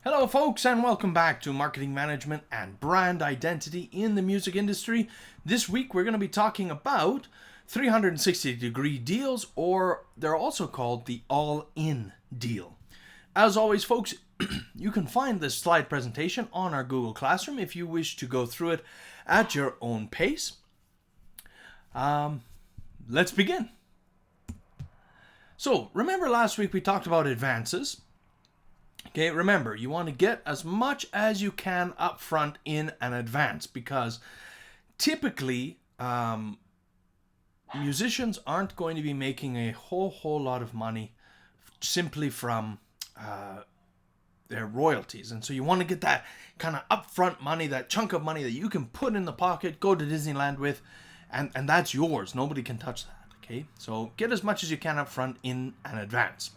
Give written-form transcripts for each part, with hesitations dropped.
Hello, folks, and welcome back to Marketing Management and Brand Identity in the Music Industry. This week, we're going to be talking about 360-degree deals, or they're also called the all-in deal. As always, folks, you can find this slide presentation on our Google Classroom if you wish to go through it at your own pace. Let's begin. So, remember last week we talked about advances. Okay, remember, you want to get as much as you can up front in an advance because typically musicians aren't going to be making a whole lot of money simply from their royalties. And so you want to get that kind of upfront money, that chunk of money that you can put in the pocket, go to Disneyland with, and that's yours. Nobody can touch that, okay? So get as much as you can up front in an advance.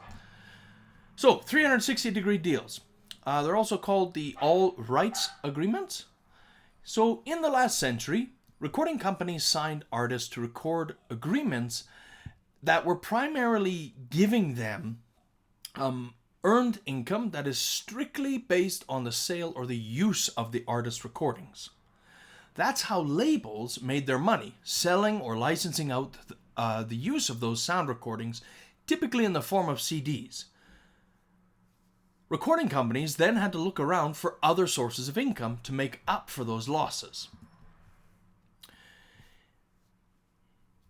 So, 360-degree deals. They're also called the all rights agreements. So, in the last century, recording companies signed artists to record agreements that were primarily giving them earned income that is strictly based on the sale or the use of the artist's recordings. That's how labels made their money, selling or licensing out the use of those sound recordings, typically in the form of CDs. Recording companies then had to look around for other sources of income to make up for those losses.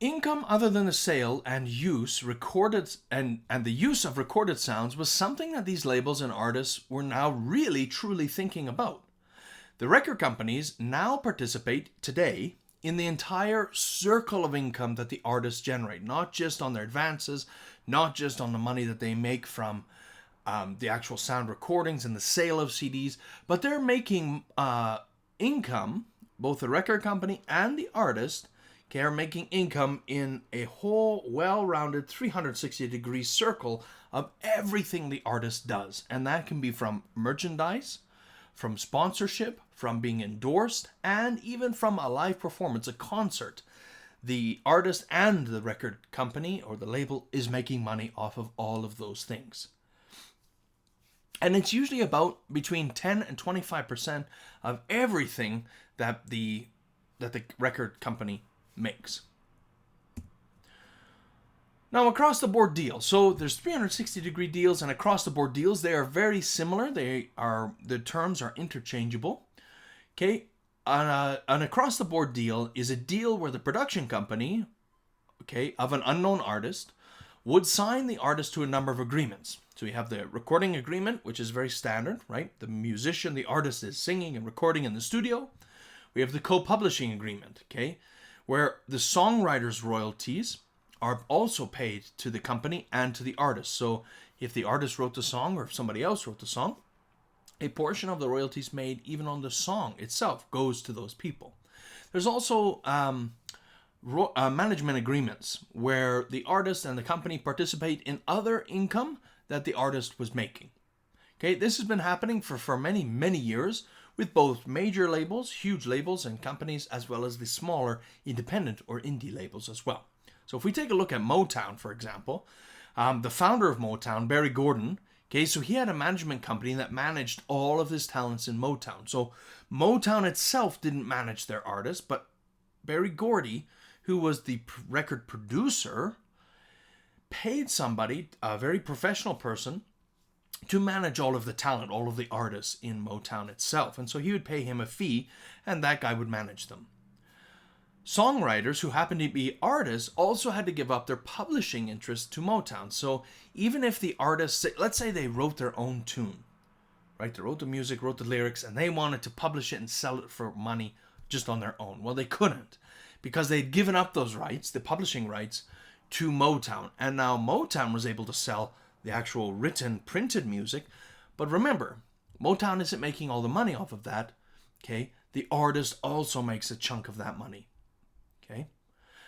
Income other than the sale and use recorded and the use of recorded sounds was something that these labels and artists were now really truly thinking about. The record companies now participate today in the entire circle of income that the artists generate, not just on their advances, not just on the money that they make from the actual sound recordings and the sale of CDs, but they're making income, both the record company and the artist, are making income in a whole well-rounded 360-degree circle of everything the artist does. And that can be from merchandise, from sponsorship, from being endorsed, and even from a live performance, a concert. The artist and the record company or the label is making money off of all of those things. And it's usually about between 10 and 25% of everything that the record company makes. Now, across the board deals. So there's 360-degree deals and across the board deals. They are very similar. The terms are interchangeable. Okay, an across the board deal is a deal where the production company, of an unknown artist would sign the artist to a number of agreements. So we have the recording agreement, which is very standard, right? The musician, the artist is singing and recording in the studio. We have the co-publishing agreement, where the songwriter's royalties are also paid to the company and to the artist. So if the artist wrote the song or if somebody else wrote the song, a portion of the royalties made even on the song itself goes to those people. There's also management agreements where the artist and the company participate in other income that the artist was making. This has been happening for many, many years with both major labels, huge labels and companies, as well as the smaller independent or indie labels as well. So if we take a look at Motown, for example, the founder of Motown, Berry Gordy, so he had a management company that managed all of his talents in Motown. So Motown itself didn't manage their artists, but Berry Gordy, who was the record producer, paid somebody, a very professional person, to manage all of the talent, all of the artists in Motown itself. And so he would pay him a fee, and that guy would manage them. Songwriters who happened to be artists also had to give up their publishing interest to Motown. So even if the artists, let's say they wrote their own tune, right? They wrote the music, wrote the lyrics, and they wanted to publish it and sell it for money just on their own. Well, they couldn't because they'd given up those rights, the publishing rights, to Motown. And now Motown was able to sell the actual written, printed music. But remember, Motown isn't making all the money off of that. The artist also makes a chunk of that money.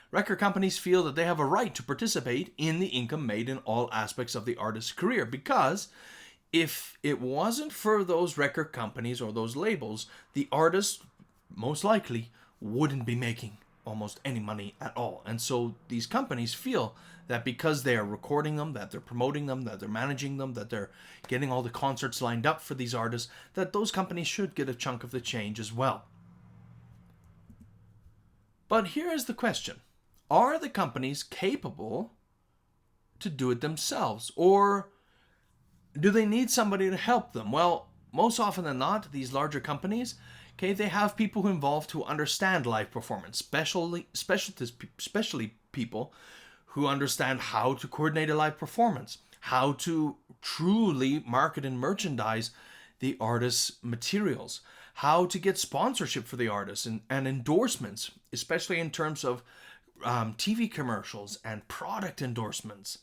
Record companies feel that they have a right to participate in the income made in all aspects of the artist's career, because if it wasn't for those record companies or those labels, the artist most likely wouldn't be making almost any money at all. And so these companies feel that because they are recording them, that they're promoting them, that they're managing them, that they're getting all the concerts lined up for these artists, that those companies should get a chunk of the change as well. But here is the question. Are the companies capable to do it themselves? Or do they need somebody to help them? Well, most often than not, these larger companies, okay, they have people involved who understand live performance, especially people who understand how to coordinate a live performance, how to truly market and merchandise the artist's materials, how to get sponsorship for the artist and endorsements, especially in terms of TV commercials and product endorsements.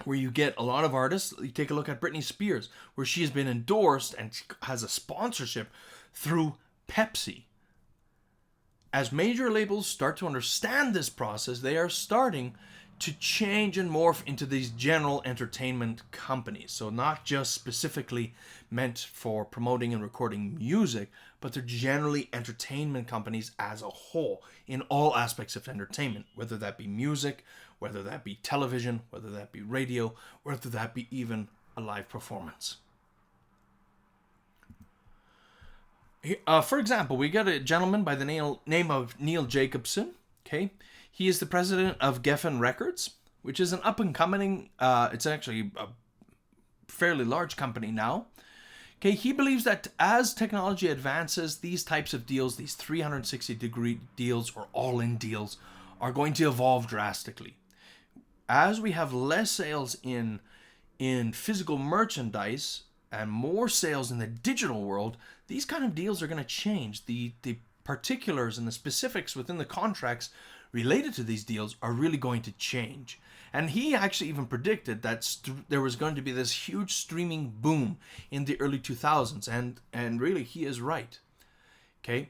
Where you get a lot of artists, you take a look at Britney Spears, where she has been endorsed and has a sponsorship through Pepsi. As major labels start to understand this process, they are starting to change and morph into these general entertainment companies. So not just specifically meant for promoting and recording music, but they're generally entertainment companies as a whole in all aspects of entertainment, whether that be music, whether that be television, whether that be radio, whether that be even a live performance. For example, we got a gentleman by the name of Neal Jacobson. Okay, he is the president of Geffen Records, which is an up-and-coming, it's actually a fairly large company now. Okay, he believes that as technology advances, these types of deals, these 360-degree deals or all-in deals, are going to evolve drastically. As we have less sales in physical merchandise and more sales in the digital world, these kind of deals are going to change. The particulars and the specifics within the contracts related to these deals are really going to change. And he actually even predicted that there was going to be this huge streaming boom in the early 2000s, and really he is right. Okay?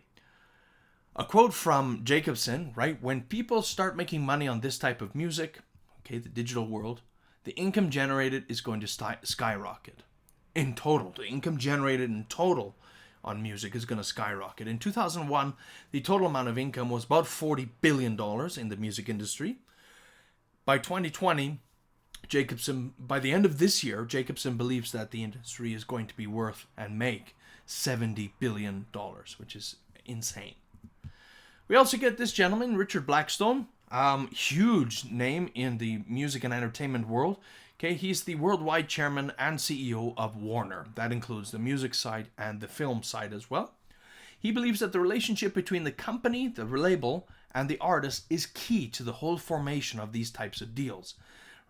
A quote from Jacobson, right? When people start making money on this type of music, okay, the digital world, the income generated is going to skyrocket. In total, the income generated in total on music is going to skyrocket. In 2001, the total amount of income was about $40 billion in the music industry. By 2020, by the end of this year, Jacobson believes that the industry is going to be worth and make $70 billion, which is insane. We also get this gentleman, Richard Blackstone, huge name in the music and entertainment world. Okay, he's the worldwide chairman and CEO of Warner. That includes the music side and the film side as well. He believes that the relationship between the company, the label, and the artist is key to the whole formation of these types of deals.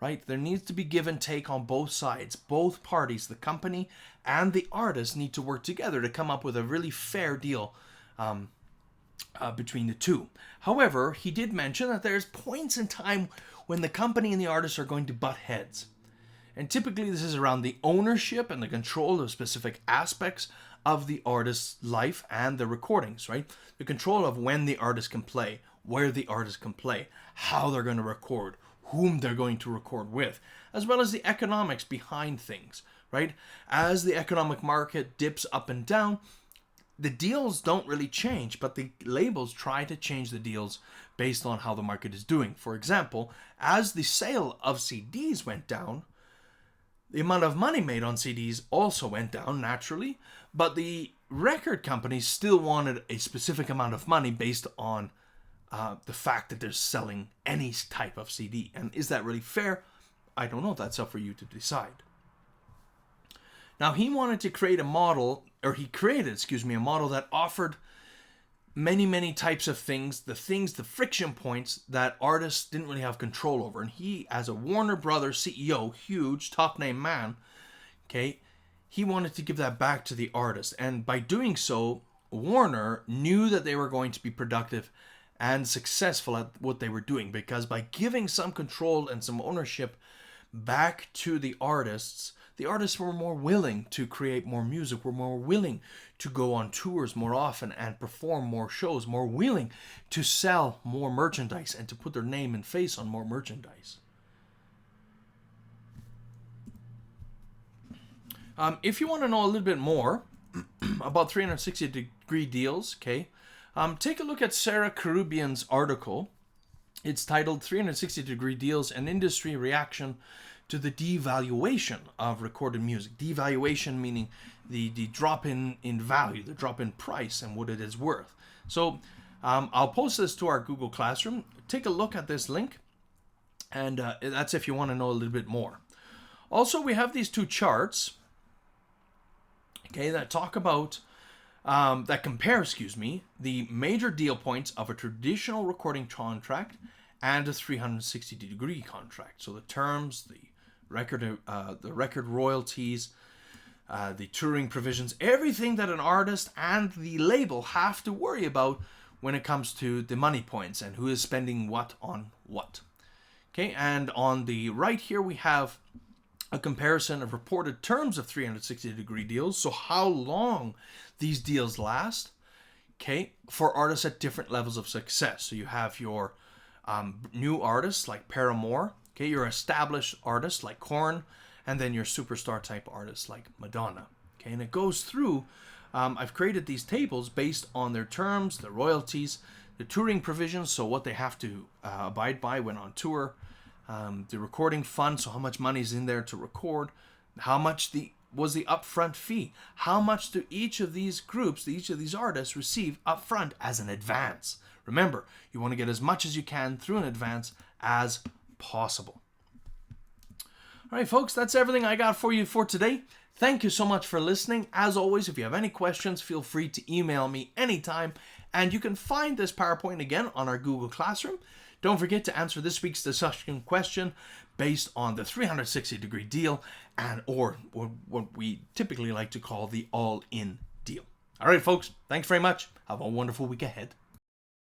Right? There needs to be give and take on both sides. Both parties, the company and the artist, need to work together to come up with a really fair deal between the two. However, he did mention that there's points in time when the company and the artist are going to butt heads. And typically this is around the ownership and the control of specific aspects of the artist's life and the recordings, right? The control of when the artist can play, where the artist can play, how they're going to record, whom they're going to record with, as well as the economics behind things, right? As the economic market dips up and down, the deals don't really change, but the labels try to change the deals based on how the market is doing. For example, as the sale of CDs went down, the amount of money made on CDs also went down naturally, but the record companies still wanted a specific amount of money based on the fact that they're selling any type of CD. And is that really fair? I don't know. That's up for you to decide. Now, he wanted to create a model, or he created, a model that offered many types of things, the friction points that artists didn't really have control over. And he, as a Warner Brothers CEO, huge, top-name man, okay, he wanted to give that back to the artist. And by doing so, Warner knew that they were going to be productive and successful at what they were doing, because by giving some control and some ownership back to the artists were more willing to create more music, were more willing to go on tours more often and perform more shows, more willing to sell more merchandise and to put their name and face on more merchandise. If you want to know a little bit more about 360-degree deals, okay, Take a look at Sarah Karubian's article. It's titled 360-Degree Deals, an Industry Reaction to the Devaluation of Recorded Music. Devaluation meaning the drop in value, the drop in price and what it is worth. So I'll post this to our Google Classroom. Take a look at this link, and that's if you want to know a little bit more. Also, we have these two charts, okay, that talk about, that compare, the major deal points of a traditional recording contract and a 360-degree contract. So the terms, the record royalties, the touring provisions, everything that an artist and the label have to worry about when it comes to the money points and who is spending what on what. Okay, and on the right here we have a comparison of reported terms of 360-degree deals, so how long these deals last, okay, for artists at different levels of success. So you have your new artists like Paramore, okay, your established artists like Korn, and then your superstar type artists like Madonna. Okay, and it goes through, I've created these tables based on their terms, their royalties, the touring provisions, so what they have to abide by when on tour, the recording fund, so how much money is in there to record, how much was the upfront fee, how much do each of these groups, each of these artists receive upfront as an advance. Remember, you want to get as much as you can through an advance as possible. All right, folks, that's everything I got for you for today. Thank you so much for listening. As always, if you have any questions, feel free to email me anytime. And you can find this PowerPoint again on our Google Classroom. Don't forget to answer this week's discussion question based on the 360-degree deal or what we typically like to call the all-in deal. All right, folks, thanks very much. Have a wonderful week ahead.